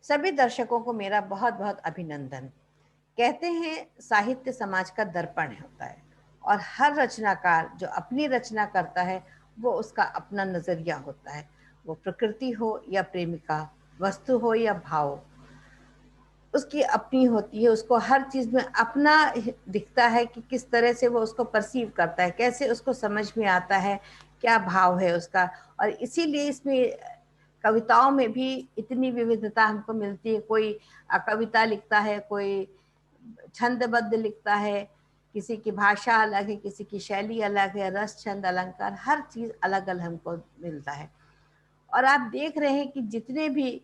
सभी दर्शकों को मेरा बहुत बहुत अभिनंदन। कहते हैं साहित्य समाज का दर्पण होता है और हर रचनाकार जो अपनी रचना करता है वो उसका अपना नजरिया होता है। वो प्रकृति हो या प्रेमिका, वस्तु हो या भाव, उसकी अपनी होती है। उसको हर चीज में अपना दिखता है कि किस तरह से वो उसको परसीव करता है, कैसे उसको समझ में आता है, क्या भाव है उसका। और इसीलिए इसमें कविताओं में भी इतनी विविधता हमको मिलती है। कोई कविता लिखता है, कोई छंदबद्ध लिखता है, किसी की भाषा अलग है, किसी की शैली अलग है, रस छंद अलंकार हर चीज अलग अलग हमको मिलता है। और आप देख रहे हैं कि जितने भी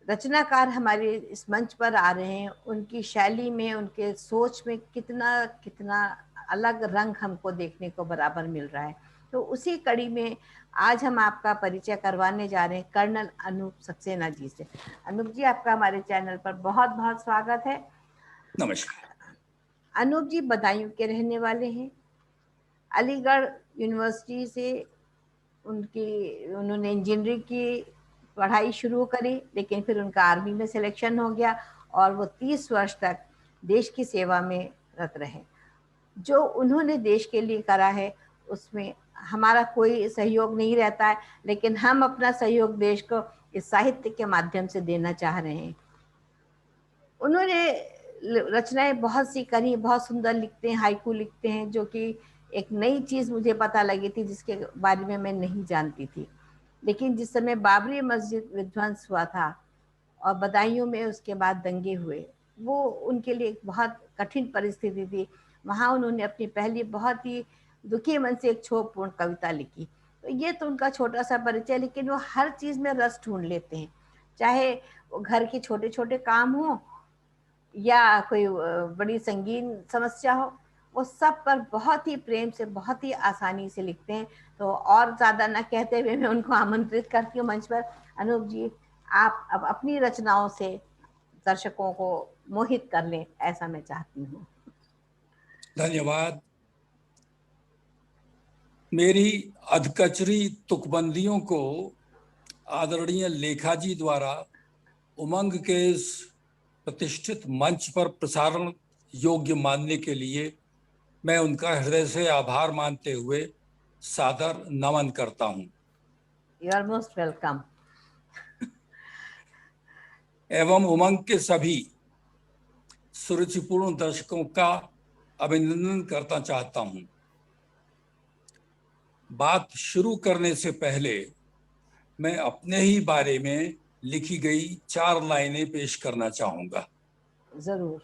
रचनाकार हमारे इस मंच पर आ रहे हैं उनकी शैली में, उनके सोच में कितना कितना अलग रंग हमको देखने को बराबर मिल रहा है। तो उसी कड़ी में आज हम आपका परिचय करवाने जा रहे हैं कर्नल अनूप सक्सेना जी से। अनूप जी, आपका हमारे चैनल पर बहुत बहुत स्वागत है। नमस्कार। अनूप जी बदायूं के रहने वाले हैं। अलीगढ़ यूनिवर्सिटी से उन्होंने इंजीनियरिंग की पढ़ाई शुरू करी, लेकिन फिर उनका आर्मी में सिलेक्शन हो गया और वो 30 वर्ष तक देश की सेवा में रत रहे। जो उन्होंने देश के लिए करा है उसमें हमारा कोई सहयोग नहीं रहता है, लेकिन हम अपना सहयोग देश को इस साहित्य के माध्यम से देना चाह रहे हैं। उन्होंने रचनाएं बहुत सी करी, बहुत सुंदर लिखते हैं, हाइकू लिखते हैं, जो कि एक नई चीज मुझे पता लगी थी जिसके बारे में मैं नहीं जानती थी। लेकिन जिस समय बाबरी मस्जिद विध्वंस हुआ था और बदायूं में उसके बाद दंगे हुए, वो उनके लिए एक बहुत कठिन परिस्थिति थी। वहां उन्होंने अपनी पहली बहुत ही दुखी मन से एक क्षोभपूर्ण कविता लिखी। तो ये तो उनका छोटा सा परिचय, लेकिन वो हर चीज में रस ढूंढ लेते हैं, चाहे वो घर के छोटे छोटे काम हो या कोई बड़ी संगीन समस्या हो, वो सब पर बहुत ही प्रेम से, बहुत ही आसानी से लिखते हैं। तो और ज्यादा न कहते हुए मैं उनको आमंत्रित करती हूँ मंच पर। अनूप जी, आप अब अपनी रचनाओं से दर्शकों को मोहित कर लें, ऐसा मैं चाहती हूँ। धन्यवाद। मेरी अधकचरी तुकबंदियों को आदरणीय लेखा जी द्वारा उमंग के इस प्रतिष्ठित मंच पर प्रसारण योग्य मानने के लिए मैं उनका हृदय से आभार मानते हुए सादर नमन करता हूं। You are most welcome. एवं उमंग के सभी सुरुचिपूर्ण दर्शकों का अभिनंदन करना चाहता हूं। बात शुरू करने से पहले मैं अपने ही बारे में लिखी गई 4 लाइनें पेश करना चाहूंगा। जरूर,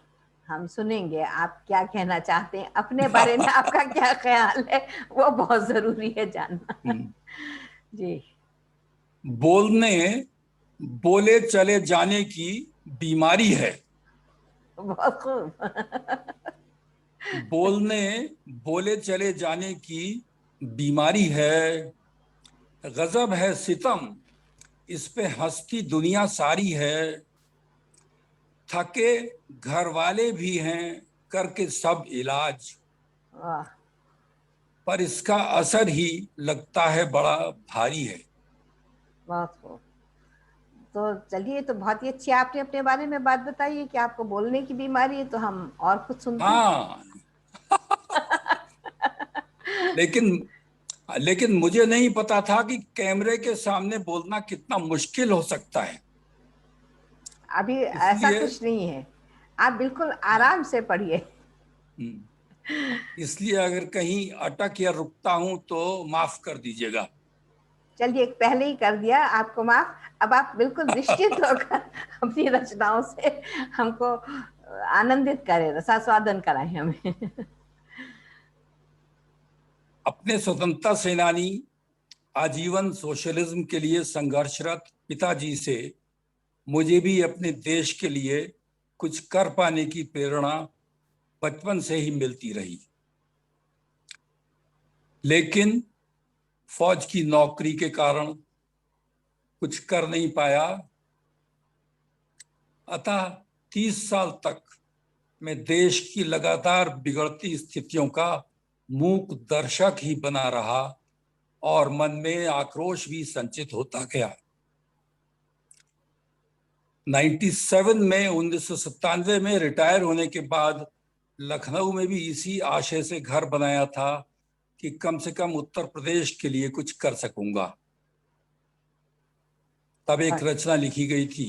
हम सुनेंगे आप क्या कहना चाहते हैं, अपने बारे में आपका क्या ख्याल है, वो बहुत जरूरी है जानना। जी। बोले चले जाने की बीमारी है। बहुत खूब। बोले चले जाने की बीमारी है। गजब है सितम, इस पे हंसती दुनिया सारी है। थके घर वाले भी हैं करके सब इलाज, वाह, पर इसका असर ही लगता है बड़ा भारी है। बहुत खूब। तो चलिए, तो बहुत ही अच्छी आपने अपने बारे में बात बताई है कि आपको बोलने की बीमारी है, तो हम और कुछ सुनते हैं। हाँ। लेकिन लेकिन मुझे नहीं पता था कि कैमरे के सामने बोलना कितना मुश्किल हो सकता है। अभी ऐसा इसलिए कुछ नहीं है, आप बिल्कुल हाँ, आराम से पढ़िए। इसलिए अगर कहीं अटक या रुकता हूं तो माफ कर दीजिएगा। चलिए, पहले ही कर दिया आपको माफ। अब आप बिल्कुल निश्चित होकर अपनी रचनाओं से हमको आनंदित करें, रसास्वादन कराएं हमें। अपने स्वतंत्रता सेनानी, आजीवन सोशलिज्म के लिए संघर्षरत पिताजी से मुझे भी अपने देश के लिए कुछ कर पाने की प्रेरणा बचपन से ही मिलती रही। लेकिन फौज की नौकरी के कारण कुछ कर नहीं पाया। अतः 30 साल तक मैं देश की लगातार बिगड़ती स्थितियों का मूक दर्शक ही बना रहा और मन में आक्रोश भी संचित होता गया। 97 में 1997 में रिटायर होने के बाद लखनऊ में भी इसी आशय से घर बनाया था कि कम से कम उत्तर प्रदेश के लिए कुछ कर सकूंगा। तब एक रचना लिखी गई थी,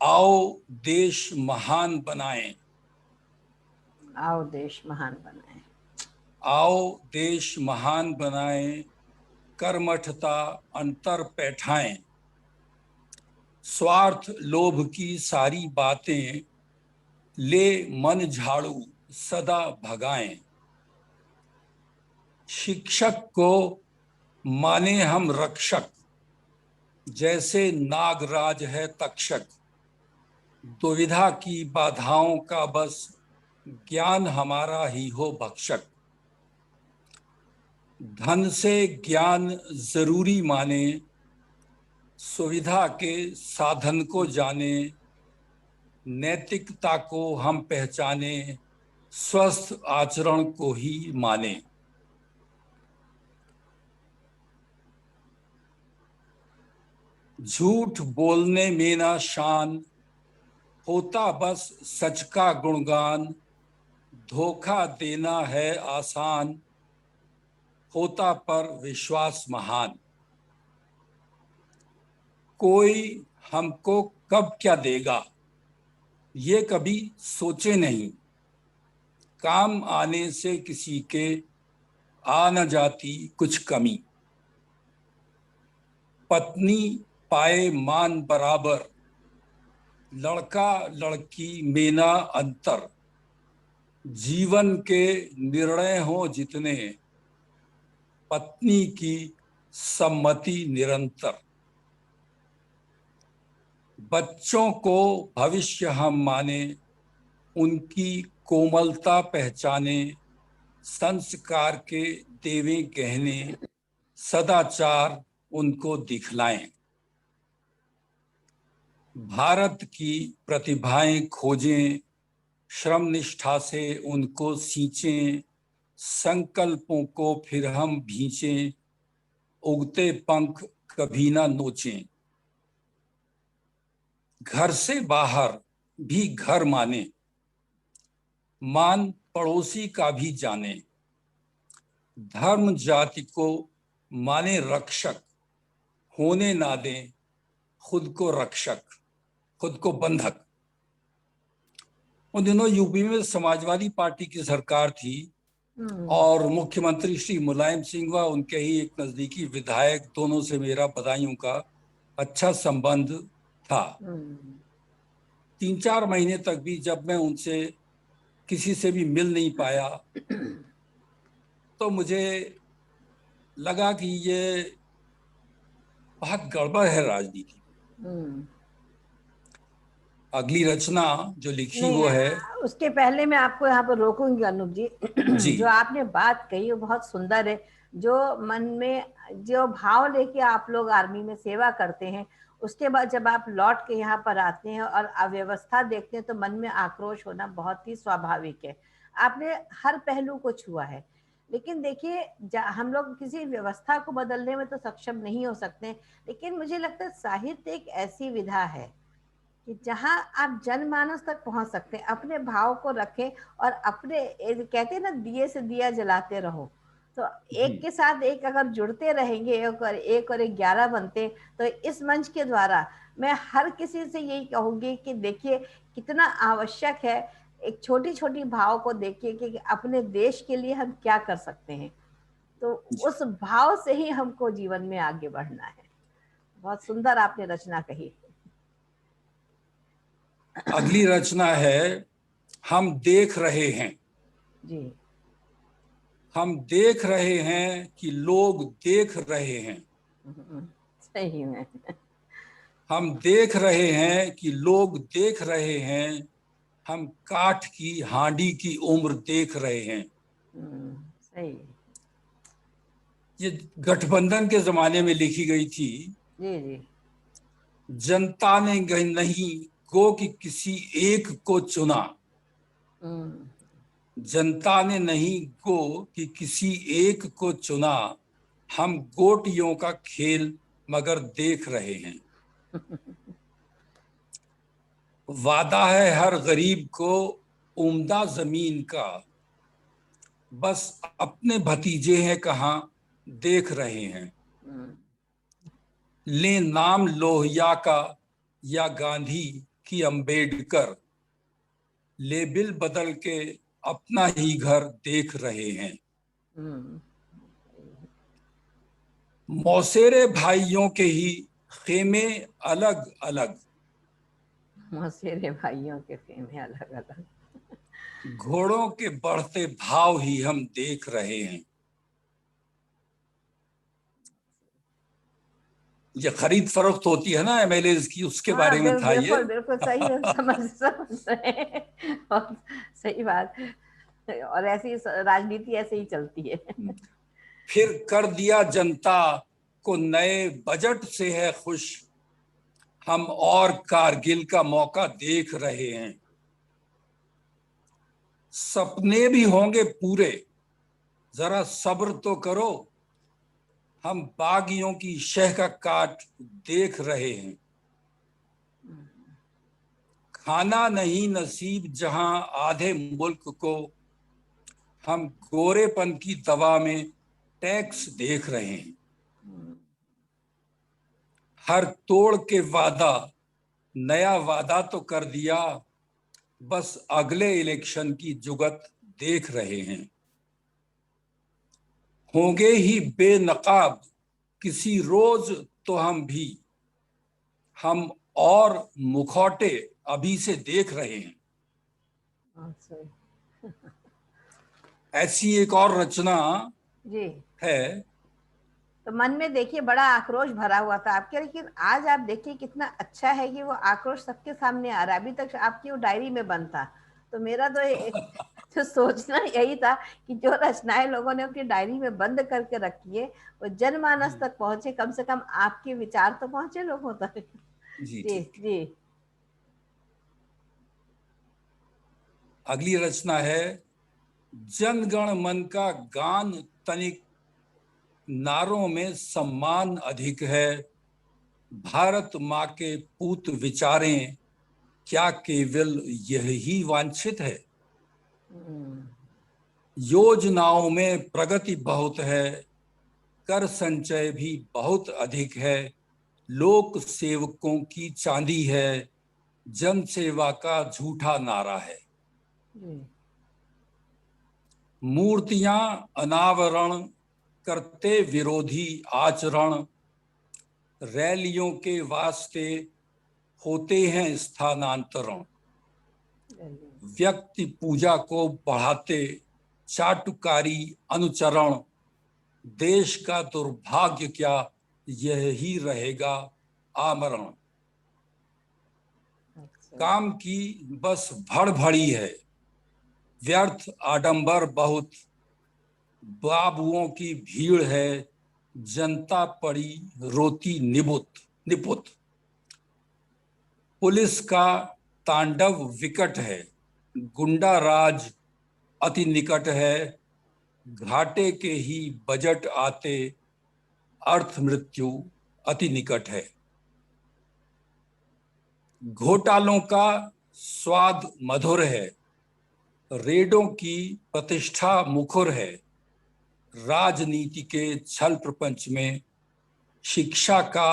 आओ देश महान बनाएं, आओ देश महान बनाएं, आओ देश महान बनाएं, कर्मठता अंतर पैठाएं, स्वार्थ लोभ की सारी बातें ले मन झाड़ू सदा भगाएं, शिक्षक को माने हम रक्षक, जैसे नागराज है तक्षक, दुविधा की बाधाओं का बस ज्ञान हमारा ही हो भक्षक, धन से ज्ञान जरूरी माने, सुविधा के साधन को जाने, नैतिकता को हम पहचाने, स्वस्थ आचरण को ही माने। झूठ बोलने में ना शान, होता बस सच का गुणगान, धोखा देना है आसान, होता पर विश्वास महान, कोई हमको कब क्या देगा ये कभी सोचे नहीं, काम आने से किसी के आ न जाती कुछ कमी, पत्नी पाए मान बराबर, लड़का लड़की में ना अंतर, जीवन के निर्णय हो जितने, पत्नी की सम्मति निरंतर, बच्चों को भविष्य हम माने, उनकी कोमलता पहचाने, संस्कार के देवे गहने, सदाचार उनको दिखलाएं, भारत की प्रतिभाएं खोजें, श्रम निष्ठा से उनको सींचें, संकल्पों को फिर हम भींचें, उगते पंख कभी ना नोचें, घर से बाहर भी घर माने, मान पड़ोसी का भी जाने, धर्म जाति को माने रक्षक, होने ना दें खुद को रक्षक, खुद को बंधक। उन दिनों यूपी में समाजवादी पार्टी की सरकार थी और मुख्यमंत्री श्री मुलायम सिंह व उनके ही एक नजदीकी विधायक, दोनों से मेरा बधाइयों का अच्छा संबंध था। 3-4 महीने तक भी जब मैं उनसे किसी से भी मिल नहीं पाया तो मुझे लगा कि ये बहुत गड़बड़ है राजनीति। अगली रचना जो लिखी वो है, उसके पहले मैं आपको यहाँ पर रोकूंगी अनूप जी। जो आपने बात कही वो बहुत सुंदर है। जो मन में जो भाव लेके आप लोग आर्मी में सेवा करते हैं, उसके बाद जब आप लौट के यहाँ पर आते हैं और अव्यवस्था देखते हैं तो मन में आक्रोश होना बहुत ही स्वाभाविक है। आपने हर पहलू को छुआ है। लेकिन देखिए, हम लोग किसी व्यवस्था को बदलने में तो सक्षम नहीं हो सकते, लेकिन मुझे लगता है साहित्य एक ऐसी विधा है कि जहां आप जनमानस तक पहुंच सकते हैं, अपने भाव को रखें और अपने, कहते हैं ना, दिए से दिया जलाते रहो। तो एक के साथ एक अगर जुड़ते रहेंगे, एक और 11 बनते, तो इस मंच के द्वारा मैं हर किसी से यही कहूंगी कि देखिए कितना आवश्यक है, एक छोटी छोटी भाव को देखिए कि अपने देश के लिए हम क्या कर सकते हैं। तो उस भाव से ही हमको जीवन में आगे बढ़ना है। बहुत सुंदर आपने रचना कही। अगली रचना है, हम देख रहे हैं जी। हम देख रहे हैं कि लोग देख रहे हैं, सही में हम देख रहे हैं कि लोग देख रहे हैं, हम काठ की हांडी की उम्र देख रहे हैं। सही। ये गठबंधन के जमाने में लिखी गई थी। जी जी। जनता ने नहीं गो कि किसी एक को चुना, जनता ने नहीं गो कि किसी एक को चुना, हम गोटियों का खेल मगर देख रहे हैं। वादा है हर गरीब को उम्दा जमीन का, बस अपने भतीजे हैं कहाँ देख रहे हैं। ले नाम लोहिया का या गांधी की अम्बेडकर, लेबिल बदल के अपना ही घर देख रहे हैं। मौसेरे भाइयों के ही खेमे अलग अलग, मौसेरे भाइयों के खेमे अलग अलग, घोड़ों के बढ़ते भाव ही हम देख रहे हैं। ये खरीद फरोख्त होती है ना एमएलए की, उसके बारे में था ये। बिल्कुल बिल्कुल सही है, समझ रहे हैं। और सही बात, और ऐसी राजनीति ऐसे ही चलती है। फिर कर दिया जनता को नए बजट से है खुश, हम और कारगिल का मौका देख रहे हैं। सपने भी होंगे पूरे, जरा सब्र तो करो, हम बागियों की शह का काट देख रहे हैं। खाना नहीं नसीब जहां आधे मुल्क को, हम गोरेपन की दवा में टैक्स देख रहे हैं। हर तोड़ के वादा नया वादा तो कर दिया, बस अगले इलेक्शन की जुगत देख रहे हैं। होंगे ही बेनकाब किसी रोज तो हम भी, हम और मुखौटे अभी से देख रहे हैं। ऐसी एक और रचना जी है। तो मन में देखिए बड़ा आक्रोश भरा हुआ था आपके, लेकिन आज आप देखिए कितना अच्छा है कि वो आक्रोश सबके सामने आ रहा है। अभी तक आपकी वो डायरी में बंद था, तो मेरा तो सोचना यही था कि जो रचनाएं लोगों ने अपनी डायरी में बंद करके रखी है वो जनमानस तक पहुंचे, कम से कम आपके विचार तो पहुंचे लोगों तक। जी जी ठीक। जी। अगली रचना है, जनगण मन का गान तनिक, नारों में सम्मान अधिक है, भारत माँ के पूत विचारें, क्या केवल यही वांछित है। योजनाओं में प्रगति बहुत है, कर संचय भी बहुत अधिक है, लोक सेवकों की चांदी है, जन सेवा का झूठा नारा है। मूर्तियां अनावरण करते विरोधी आचरण, रैलियों के वास्ते होते हैं स्थानांतरण, व्यक्ति पूजा को बढ़ाते चाटुकारी अनुचरण, देश का दुर्भाग्य क्या यही रहेगा आमरण। काम की बस भड़भड़ी है, व्यर्थ आडंबर बहुत, बाबुओं की भीड़ है, जनता पड़ी रोती निपुत। पुलिस का तांडव विकट है, गुंडा राज अति निकट है, घाटे के ही बजट आते अर्थ मृत्यु अति निकट है। घोटालों का स्वाद मधुर है, रेडों की प्रतिष्ठा मुखर है, राजनीति के छल प्रपंच में शिक्षा का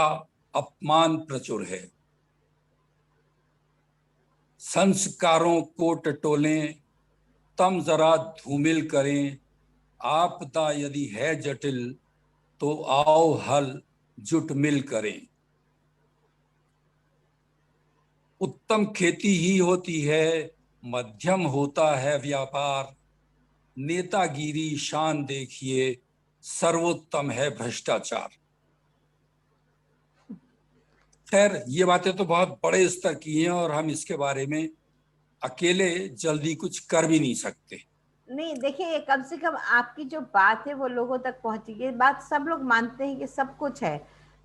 अपमान प्रचुर है। संस्कारों को टटोलें तम जरा धूमिल करें, आपदा यदि है जटिल तो आओ हल जुट मिल करें। उत्तम खेती ही होती है, मध्यम होता है व्यापार, नेतागिरी शान देखिए, सर्वोत्तम है भ्रष्टाचार। खैर ये बातें तो बहुत बड़े स्तर की हैं और हम इसके बारे में अकेले जल्दी कुछ कर भी नहीं सकते। नहीं देखिए, कम से कम आपकी जो बात है वो लोगों तक पहुंची। ये बात सब लोग मानते हैं कि सब कुछ है,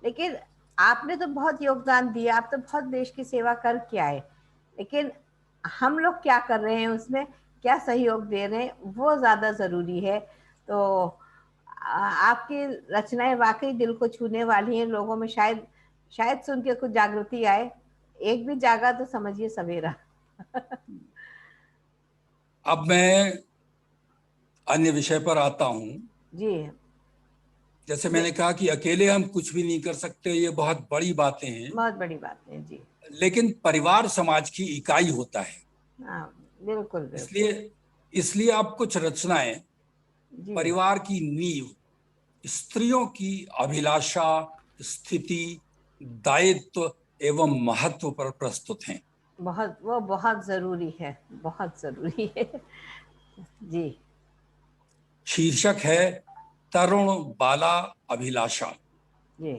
लेकिन आपने तो बहुत योगदान दिया, आप तो बहुत देश की सेवा करके आए, लेकिन हम लोग क्या कर रहे हैं उसमें, क्या सहयोग दे रहे हैं, वो ज्यादा जरूरी है। तो आपकी रचनाएं वाकई दिल को छूने वाली हैं। लोगों में शायद शायद सुन के कुछ जागृति आए। एक भी जागा तो समझिए सवेरा। अब मैं अन्य विषय पर आता हूं। जी। जैसे मैंने कहा कि अकेले हम कुछ भी नहीं कर सकते, ये बहुत बड़ी बातें हैं, बहुत बड़ी बात है जी। लेकिन परिवार समाज की इकाई होता है। हाँ, बिल्कुल बिल्कुल। इसलिए इसलिए अब कुछ रचनाएं जी। परिवार की नींव, स्त्रियों की अभिलाषा, स्थिति, दायित्व एवं महत्व पर प्रस्तुत हैं। वो बहुत जरूरी है, बहुत जरूरी है। जी। शीर्षक है तरुण बाला अभिलाषा। जी।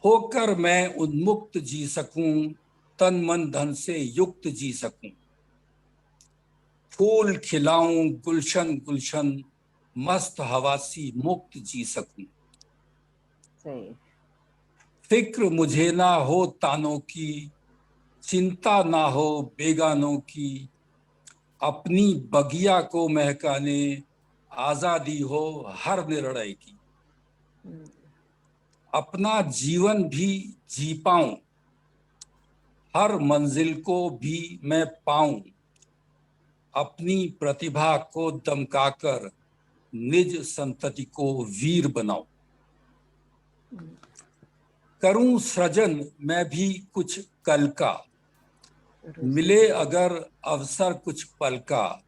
होकर मैं उन्मुक्त जी सकूं, तन मन धन से युक्त जी सकूं, फूल खिलाऊं गुलशन गुलशन, मस्त हवा सी मुक्त जी सकूं, सही। फिक्र मुझे ना हो तानों की, चिंता ना हो बेगानों की, अपनी बगिया को महकाने आजादी हो हर निर्णय की, अपना जीवन भी जी पाऊं, हर मंजिल को भी मैं पाऊं, अपनी प्रतिभा को दमकाकर निज संतति को वीर बनाऊं, करूं सृजन मैं भी कुछ कल का, मिले अगर अवसर कुछ पल का,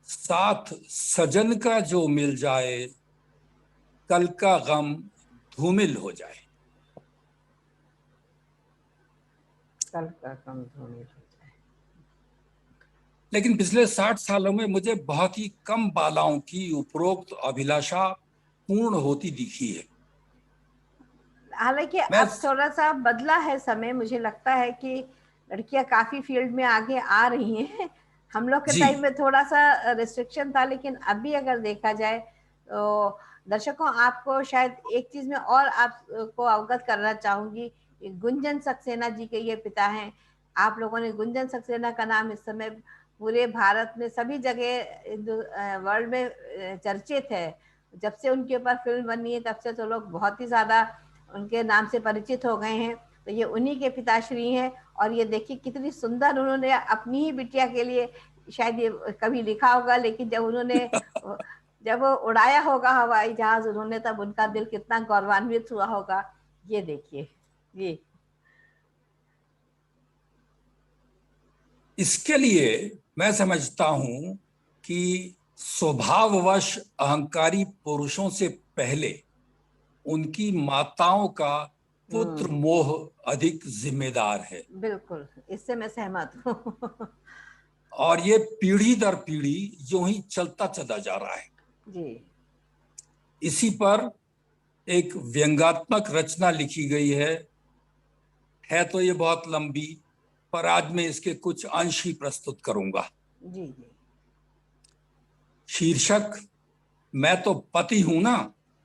साथ सजन का जो मिल जाए, कल का गम धूमिल हो जाए। कल का कम धोनी हो जाए। लेकिन पिछले 60 सालों में मुझे बहुत ही कम बालाओं की उपरोक्त अभिलाषा पूर्ण होती दिखी है। हालांकि मैं अब थोड़ा सा बदला है समय। मुझे लगता है कि लड़कियां काफी फील्ड में आगे आ रही हैं। हम लोग के जी टाइम में थोड़ा सा रिस्ट्रिक्शन था, लेकिन अभी अगर देखा जाए तो दर्शकों, आपको शायद एक चीज में और आपको अवगत करना चाहूंगी। गुंजन सक्सेना जी के ये पिता हैं। आप लोगों ने गुंजन सक्सेना का नाम इस समय पूरे भारत में सभी जगह वर्ल्ड में चर्चित है। जब से उनके ऊपर फिल्म बनी है तब से तो लोग बहुत ही ज्यादा उनके नाम से परिचित हो गए हैं। तो ये उन्हीं के पिताश्री हैं। और ये देखिए कितनी सुंदर उन्होंने अपनी ही बिटिया के लिए शायद ये कभी लिखा होगा, लेकिन जब वो उड़ाया होगा हवाई जहाज उन्होंने, तब उनका दिल कितना गौरवान्वित हुआ होगा। ये देखिए। ये इसके लिए मैं समझता हूं कि स्वभाववश अहंकारी पुरुषों से पहले उनकी माताओं का पुत्र मोह अधिक जिम्मेदार है। बिल्कुल, इससे मैं सहमत हूँ। और ये पीढ़ी दर पीढ़ी यूं ही चलता चला जा रहा है। जी। इसी पर एक व्यंग्यात्मक रचना लिखी गई है तो ये बहुत लंबी, पर आज मैं इसके कुछ अंश ही प्रस्तुत करूंगा। जी। जी। शीर्षक मैं तो पति हूं ना।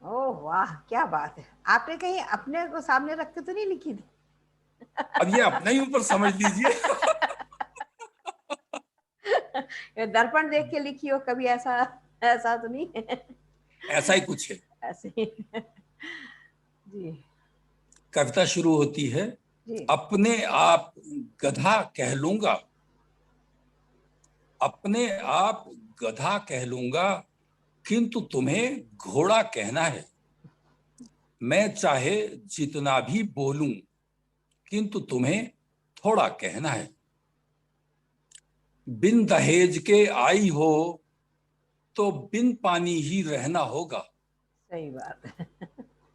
ओह वाह, क्या बात है। आपने कहीं अपने को सामने रख के तो नहीं लिखी थी? अब ये अपने ही ऊपर समझ लीजिए। ये दर्पण देख के लिखी हो कभी? ऐसा ऐसा तो नहीं है? ऐसा ही कुछ है। ऐसे ही। जी। कविता शुरू होती है, जी। अपने आप गधा कह लूंगा, अपने आप गधा कह लूंगा, किंतु तुम्हें घोड़ा कहना है। मैं चाहे जितना भी बोलूं, किंतु तुम्हें थोड़ा कहना है। बिन दहेज के आई हो तो बिन पानी ही रहना होगा। सही बात है।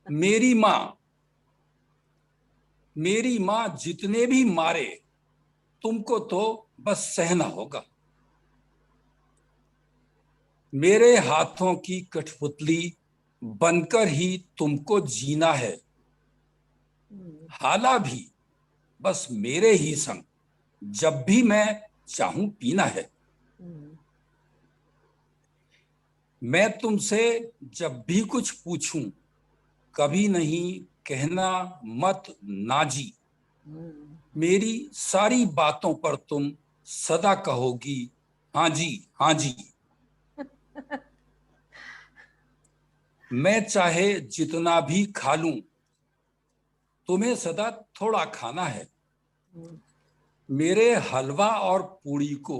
मेरी माँ मेरी माँ जितने भी मारे, तुमको तो बस सहना होगा। मेरे हाथों की कठपुतली बनकर ही तुमको जीना है। हाला भी बस मेरे ही संग, जब भी मैं चाहूं पीना है। मैं तुमसे जब भी कुछ पूछूं, कभी नहीं कहना मत नाजी। मेरी सारी बातों पर तुम सदा कहोगी हाँ जी हाँ जी। मैं चाहे जितना भी खा लूं, तुम्हें सदा थोड़ा खाना है। मेरे हलवा और पूड़ी को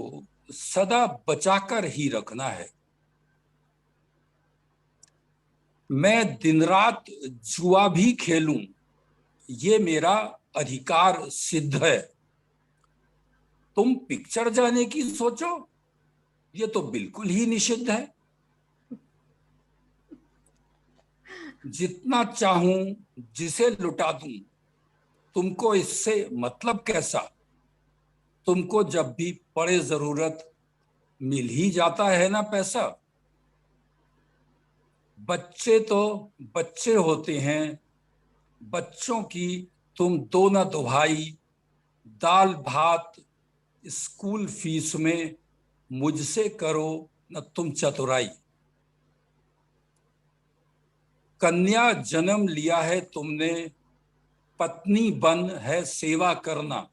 सदा बचाकर ही रखना है। मैं दिन रात जुआ भी खेलूं, ये मेरा अधिकार सिद्ध है। तुम पिक्चर जाने की सोचो, ये तो बिल्कुल ही निषिद्ध है। जितना चाहूं जिसे लुटा दूं, तुमको इससे मतलब कैसा? तुमको जब भी पड़े जरूरत मिल ही जाता है ना पैसा। बच्चे तो बच्चे होते हैं, बच्चों की तुम दो ना दुहाई। दाल भात स्कूल फीस में मुझसे करो न तुम चतुराई। कन्या जन्म लिया है तुमने, पत्नी बन है सेवा करना।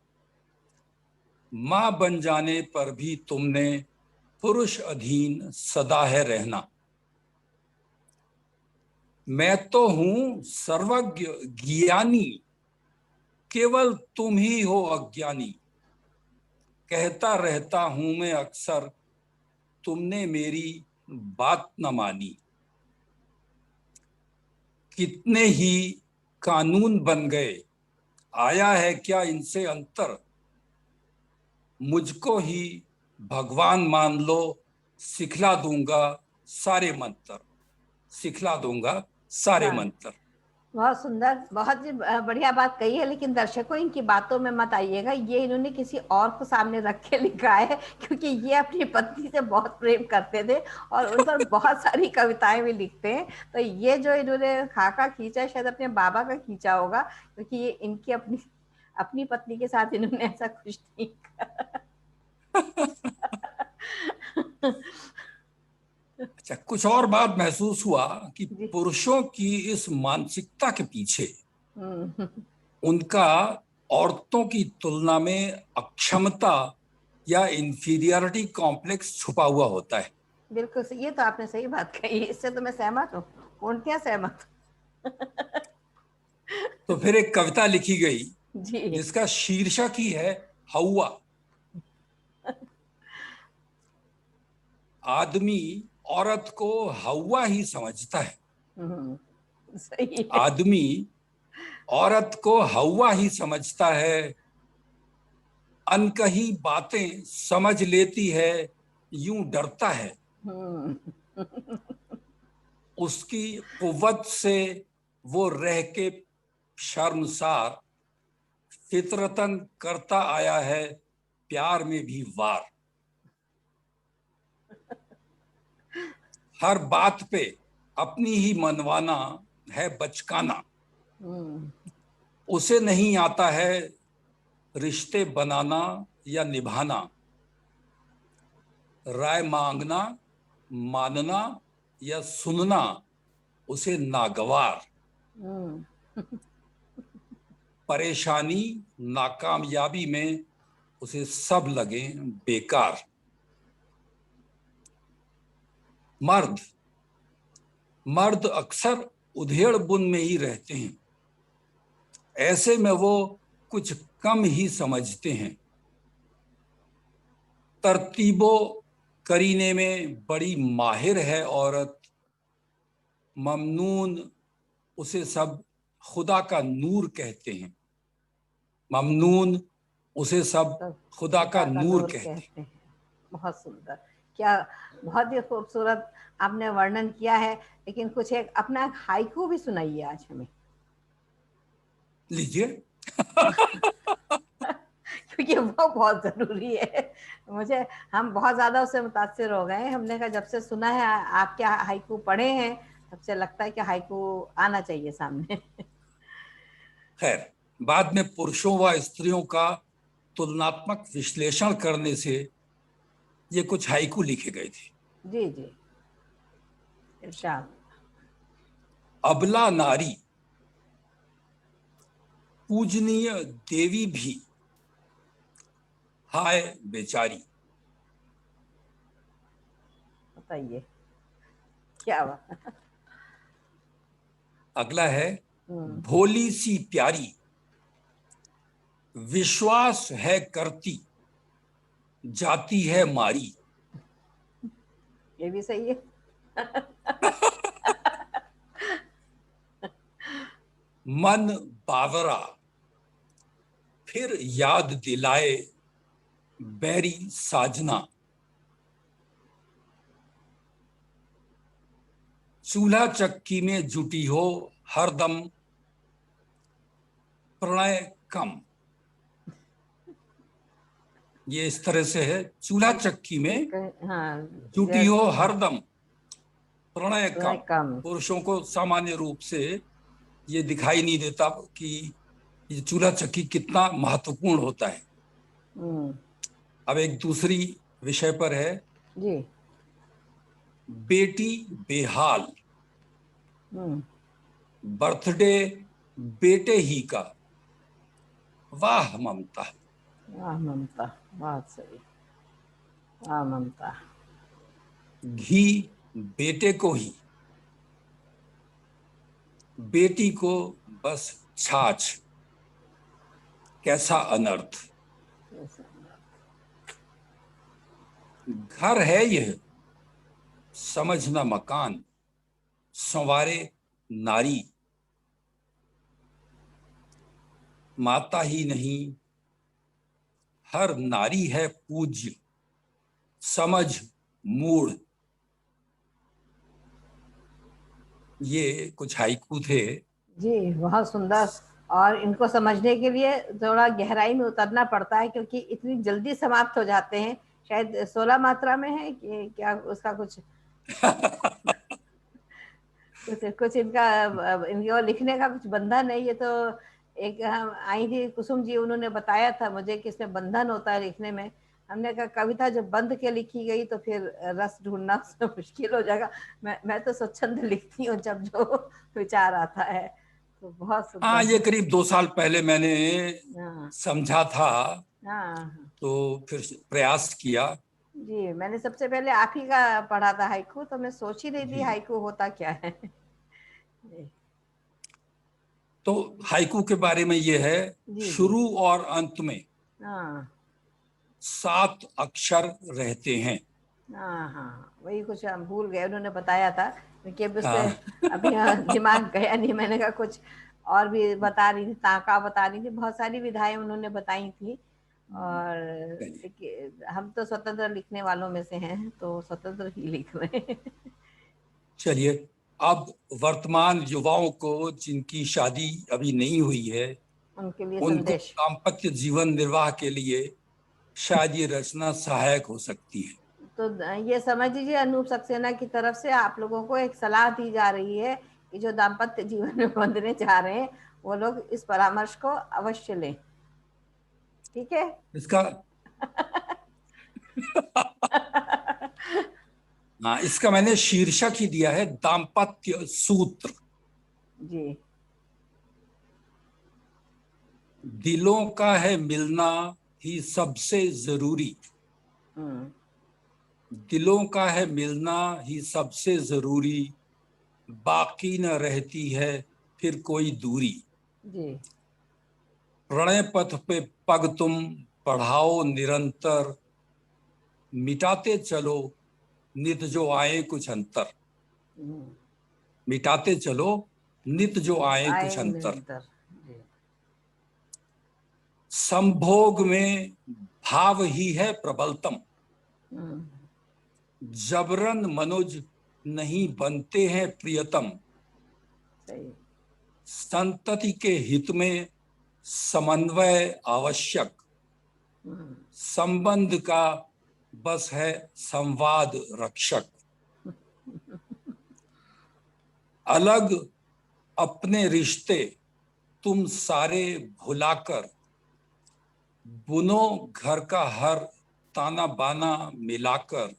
मां बन जाने पर भी तुमने पुरुष अधीन सदा है रहना। मैं तो हूं सर्वज्ञ ज्ञानी, केवल तुम ही हो अज्ञानी। कहता रहता हूं मैं अक्सर, तुमने मेरी बात न मानी। कितने ही कानून बन गए, आया है क्या इनसे अंतर? मुझको ही भगवान मान लो, सिखला दूंगा सारे मंत्र। सिखला दूंगा सारे वाह, मंत्र। बहुत सुंदर, बहुत ही बढ़िया बात कही है। लेकिन दर्शकों, इनकी बातों में मत आइएगा, ये इन्होंने किसी और को सामने रख के लिखा है, क्योंकि ये अपनी पत्नी से बहुत प्रेम करते थे और उन पर बहुत सारी कविताएं भी लिखते हैं। तो ये जो इन्होंने खाका खींचा है, शायद अपने बाबा का खींचा होगा, क्योंकि ये इनकी अपनी अपनी पत्नी के साथ इन्होंने ऐसा कुछ नहीं अच्छा, कुछ और बात महसूस हुआ कि जी। पुरुषों की इस मानसिकता के पीछे हम्म, उनका औरतों की तुलना में अक्षमता या इंफीरियरिटी कॉम्प्लेक्स छुपा हुआ होता है। बिल्कुल सही, ये तो आपने सही बात कही, इससे तो मैं सहमत हूँ, पूर्णतया सहमत तो फिर एक कविता लिखी गई हूँ। जी। जिसका शीर्षक ही है हौवा। आदमी औरत को हौवा ही समझता है। सही है। आदमी औरत को हौवा ही समझता है। अनकही बातें समझ लेती है, यूं डरता है। हम्म, उसकी कुव्वत से वो रह के शर्मसार, फितरतन करता आया है प्यार में भी वार। हर बात पे अपनी ही मनवाना है बचकाना। उसे नहीं आता है रिश्ते बनाना या निभाना। राय मांगना, मानना या सुनना उसे नागवार। परेशानी नाकामयाबी में उसे सब लगे बेकार। मर्द मर्द अक्सर उधेड़ बुन में ही रहते हैं। ऐसे में वो कुछ कम ही समझते हैं। तरतीबों करीने में बड़ी माहिर है औरत। ममनून उसे सब खुदा का नूर कहते हैं। ममनून उसे सब तो खुदा का खुदा का नूर नूर कहते हैं। कहते हैं। बहुत सुंदर, क्या बहुत ही खूबसूरत आपने वर्णन किया है। लेकिन कुछ एक अपना हाइकू भी सुनाइए आज हमें। लीजिए। क्योंकि वो बहुत जरूरी है मुझे। हम बहुत ज्यादा उससे मुतासिर हो गए हैं। हमने कहा जब से सुना है आप क्या हाइकू पढ़े हैं, तब से लगता है कि हाइकू आना चाहिए सामने। खैर, बाद में पुरुषों व स्त्रियों का तुलनात्मक विश्लेषण करने से ये कुछ हाइकू लिखे गए थे। जी जी, इरशाद। अबला नारी पूजनीय देवी भी, हाय बेचारी। बताइए क्या बात। अगला है भोली सी प्यारी, विश्वास है करती, जाती है मारी। ये भी सही है। मन बावरा, फिर याद दिलाए बैरी साजना। चूल्हा चक्की में जुटी हो हरदम, प्रणय कम। ये इस तरह से है, चूल्हा चक्की में हाँ, जुटी हो हरदम, प्रणय कम। कम। पुरुषों को सामान्य रूप से ये दिखाई नहीं देता कि ये चूल्हा चक्की कितना महत्वपूर्ण होता है। अब एक दूसरी विषय पर है जी। बेटी बेहाल, बर्थडे बेटे ही का, वाह ममता। वाह ममता, बहुत सही। वाह ममता। घी बेटे को ही, बेटी को बस छाछ, कैसा अनर्थ। घर है यह समझना मकान, संवारे नारी। माता ही नहीं हर नारी है पूज्य, समझ मूढ़। ये कुछ हाइकू थे जी, बहुत सुंदर। और इनको समझने के लिए थोड़ा गहराई में उतरना पड़ता है, क्योंकि इतनी जल्दी समाप्त हो जाते हैं। शायद 16 मात्रा में है कि क्या, उसका कुछ कुछ इनका इनको लिखने का कुछ बंधन है। ये तो एक हम आई थी कुसुम जी, उन्होंने बताया था मुझे कि इसमें बंधन होता है लिखने में। हमने कहा कविता जब बंध के लिखी गई तो फिर रस ढूंढना उसमें मुश्किल हो जाएगा। मैं तो स्वच्छंद लिखती हूँ जब जो विचार आता है। तो बहुत हाँ, सुंदर। ये करीब 2 साल पहले मैंने हाँ समझा था, हाँ तो फिर प्रयास किया। जी, मैंने सबसे पहले आप ही का पढ़ा था हाइकू, तो मैं सोच ही रही थी जी, हाइकू होता क्या है। जी तो हाइकू के बारे में ये है, जी जी। शुरू और अंत में हाँ 7 अक्षर रहते हैं। हाँ हाँ, वही कुछ हम भूल गए, उन्होंने बताया था, क्योंकि अब उससे हाँ, अभी दिमाग गया नहीं। मैंने कहा कुछ और भी बता रही थी, ताका बता रही थी, बहुत सारी विधाएं उन्होंने बताई थी। और हम तो स्वतंत्र लिखने वालों में से हैं, तो स्वतंत्र ही लिख रहे हैं। चलिए, अब वर्तमान युवाओं को जिनकी शादी अभी नहीं हुई है, उनके लिए उनको संदेश। दाम्पत्य जीवन निर्वाह के लिए शायद ये रचना सहायक हो सकती है। तो ये समझ लीजिए, अनूप सक्सेना की तरफ से आप लोगों को एक सलाह दी जा रही है कि जो दाम्पत्य जीवन में बंधने चाह रहे हैं वो लोग इस परामर्श को अवश्य लें। ठीक है। इसका हाँ, इसका मैंने शीर्षक ही दिया है दाम्पत्य सूत्र। जी। दिलों का है मिलना ही सबसे जरूरी, दिलों का है मिलना ही सबसे जरूरी, बाकी न रहती है फिर कोई दूरी। जी। प्रणय पथ पे पग तुम बढ़ाओ निरंतर, मिटाते चलो नित जो आए कुछ अंतर। मिटाते चलो नित जो आए आए कुछ अंतर। निरंतर। जी। संभोग में भाव ही है प्रबलतम, जबरन मनुज नहीं बनते हैं प्रियतम। सही। संतति के हित में समन्वय आवश्यक, संबंध का बस है संवाद रक्षक। अलग अपने रिश्ते तुम सारे भुलाकर, बुनो घर का हर ताना बाना मिलाकर।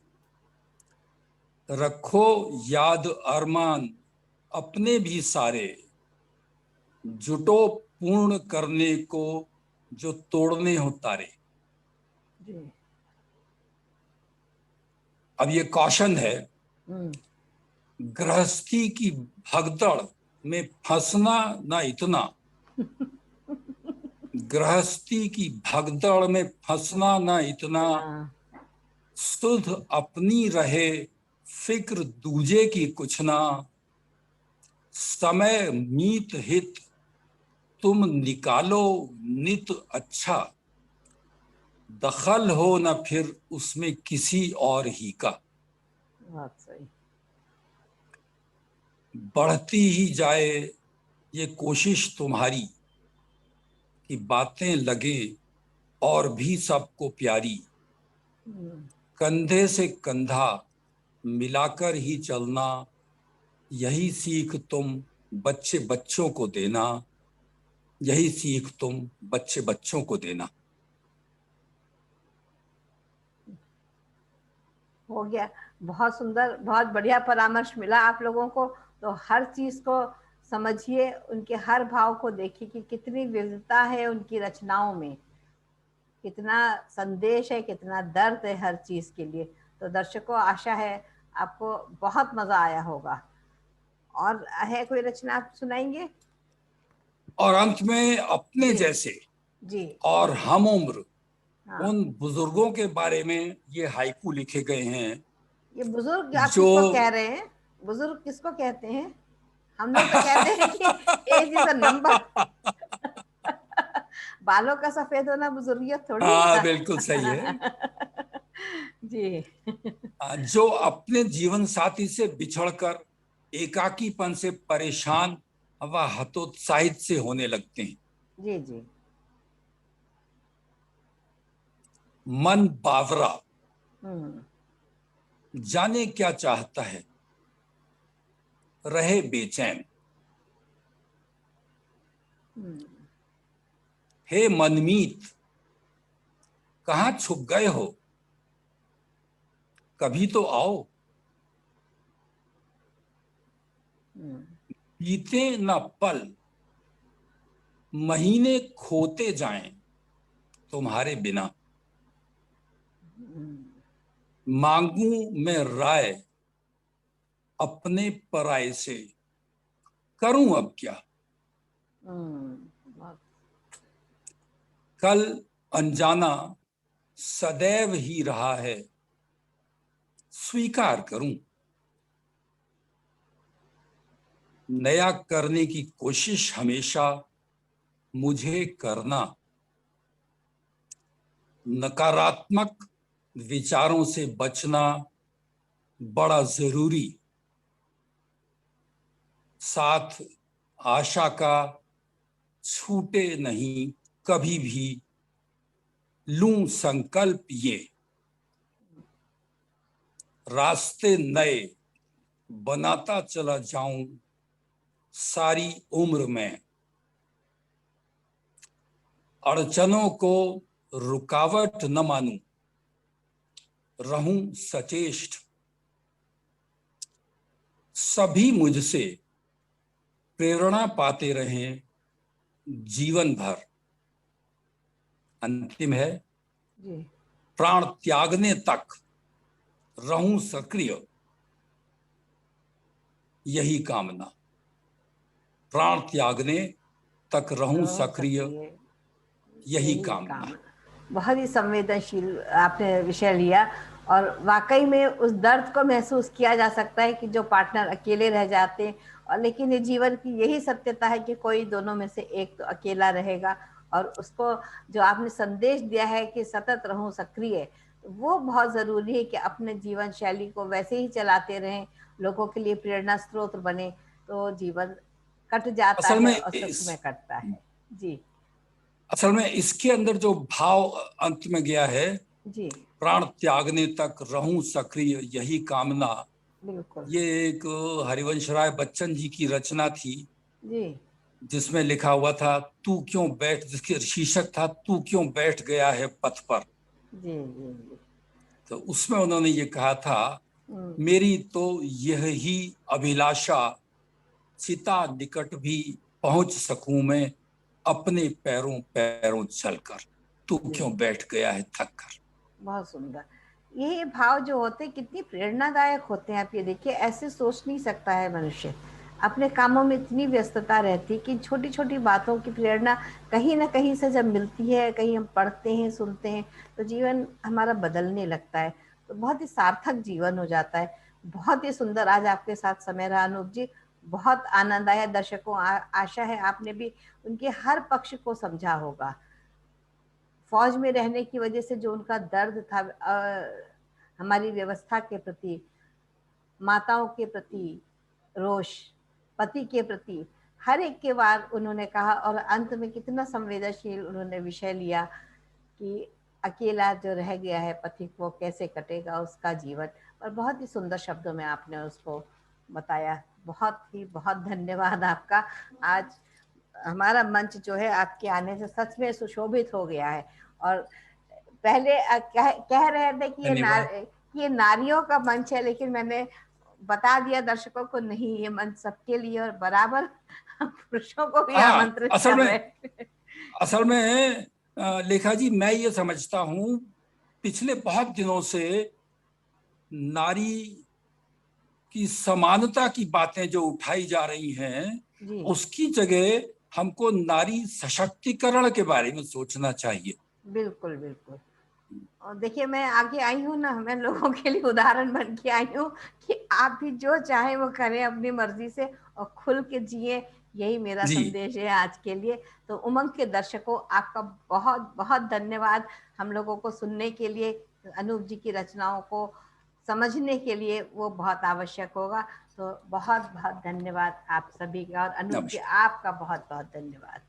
रखो याद अरमान अपने भी सारे, जुटो पूर्ण करने को जो तोड़ने हो तारे। जी। अब ये कौशन है, गृहस्थी की भगदड़ में फंसना न इतना, गृहस्थी की भगदड़ में फंसना न इतना, हाँ, सुध अपनी रहे फिक्र दूजे की कुछ ना, समय मीत हित तुम निकालो नित अच्छा, दखल हो न फिर उसमें किसी और ही का, बहुत सही। बढ़ती ही जाए ये कोशिश तुम्हारी कि बातें लगे और भी सबको प्यारी, कंधे से कंधा मिलाकर ही चलना, यही सीख तुम बच्चे बच्चों को देना, यही सीख तुम बच्चे बच्चों को देना। हो गया। बहुत सुंदर, बहुत बढ़िया परामर्श मिला आप लोगों को। तो हर चीज को समझिए, उनके हर भाव को देखिए कि कितनी विविधता है उनकी रचनाओं में, कितना संदेश है, कितना दर्द है हर चीज के लिए। तो दर्शकों, आशा है आपको बहुत मजा आया होगा। और है कोई रचना आप सुनाएंगे? और अंत में अपने जी जैसे जी। और हम उम्र हाँ, उन बुजुर्गों के बारे में ये हाइकू लिखे गए हैं ये बुजुर्ग आप जो किसको कह रहे हैं? बुजुर्ग किसको कहते हैं? हम लोग तो कहते हैं कि एज इज अ नंबर। बालों का सफेद होना बुजुर्गियत थोड़ी हाँ, है। बिल्कुल सही है। जी। जो अपने जीवन साथी से बिछड़कर एकाकीपन से परेशान व हतोत्साहित से होने लगते हैं। जी जी। मन बावरा हम्म जाने क्या चाहता है, रहे बेचैन, हम्म हे मनमीत कहाँ छुप गए हो, कभी तो आओ, हम्म बीते न पल महीने खोते जाएं तुम्हारे बिना, हम्म मांगू मैं राय अपने पराये से, करूं अब क्या, बहुत। कल अनजाना सदैव ही रहा है, स्वीकार करूं, नया करने की कोशिश हमेशा मुझे करना, नकारात्मक विचारों से बचना बड़ा जरूरी, साथ आशा का छूटे नहीं कभी भी, लूं संकल्प ये, रास्ते नए बनाता चला जाऊं सारी उम्र में, अड़चनों को रुकावट न मानूं, रहूं सचेष्ट, सभी मुझसे प्रेरणा पाते रहें जीवन भर, अंतिम है, जी। प्राण त्यागने तक रहूं सक्रिय, यही कामना, प्राण त्यागने तक रहूं तो सक्रिय, सक्रिय, यही यही कामना। काम। बहुत ही संवेदनशील आपने विषय लिया। और वाकई में उस दर्द को महसूस किया जा सकता है कि जो पार्टनर अकेले रह जाते हैं, और लेकिन ये जीवन की यही सत्यता है कि कोई दोनों में से एक तो अकेला रहेगा। और उसको जो आपने संदेश दिया है कि सतत रहूं सक्रिय, वो बहुत ज़रूरी है कि अपने जीवन शैली को वैसे ही चलाते रहें, लोगों के लिए प्रेरणा स्रोत बने, तो जीवन कट जाता असल में है और सुख इस में कटता है। जी असल में इसके अंदर जो भाव अंत में गया है, जी। प्राण त्यागने तक रहूं सक्रिय यही कामना, बिल्कुल। ये एक हरिवंश राय बच्चन जी की रचना थी जी जिसमें लिखा हुआ था तू क्यों बैठ, जिसके शीर्षक था तू क्यों बैठ गया है पथ पर। जी जी जी। तो उसमें उन्होंने ये कहा था, हम्म मेरी तो यह ही अभिलाषा, चिता निकट भी पहुंच सकूं मैं अपने पैरों पैरों चलकर, तू जी। क्यों बैठ गया है थक कर। बहुत सुंदर। ये भाव जो होते हैं कितनी प्रेरणादायक होते हैं। आप ये देखिए, ऐसे सोच नहीं सकता है मनुष्य। अपने कामों में इतनी व्यस्तता रहती कि छोटी छोटी बातों की प्रेरणा कहीं ना कहीं से जब मिलती है, कहीं हम पढ़ते हैं, सुनते हैं, तो जीवन हमारा बदलने लगता है, तो बहुत ही सार्थक जीवन हो जाता है। बहुत ही सुंदर आज आपके साथ समय रहा अनूप जी, बहुत आनंद आया। दर्शकों आशा है आपने भी उनके हर पक्ष को समझा होगा। फौज में रहने की वजह से जो उनका दर्द था हमारी व्यवस्था के प्रति, माताओं के प्रति रोष, पति के प्रति, हर एक के बार उन्होंने कहा, और अंत में कितना संवेदनशील उन्होंने विषय लिया कि अकेला जो रह गया है पथिक वो कैसे कटेगा उसका जीवन। और बहुत ही सुंदर शब्दों में आपने उसको बताया। बहुत धन्यवाद आपका। आज हमारा मंच जो है आपके आने से सच में सुशोभित हो गया है। और पहले कह रहे थे कि धन्यवाद। ये नारियों का मंच है, लेकिन मैंने बता दिया दर्शकों को, नहीं, ये मंच सबके लिए और बराबर हम पुरुषों को भी हाँ, आमंत्रित कर रहे हैं। असल में लेखा जी, मैं ये समझता हूँ पिछले बहुत दिनों से नारी की समानता की बातें जो उठाई जा रही हैं, जी उसकी जगह हमको नारी सशक्तिकरण के बारे में सोचना चाहिए। बिल्कुल बिल्कुल। और देखिए, मैं आगे आई हूँ ना, मैं लोगों के लिए उदाहरण बन के आई हूँ कि आप भी जो चाहे वो करें अपनी मर्जी से और खुल के जिए। यही मेरा जी, संदेश है आज के लिए। तो उमंग के दर्शकों, आपका बहुत बहुत धन्यवाद हम लोगों को सुनने के लिए। अनूप जी की रचनाओं को समझने के लिए वो बहुत आवश्यक होगा। तो बहुत बहुत धन्यवाद आप सभी का, और अनूप जी नमस्कार। आपका बहुत बहुत धन्यवाद।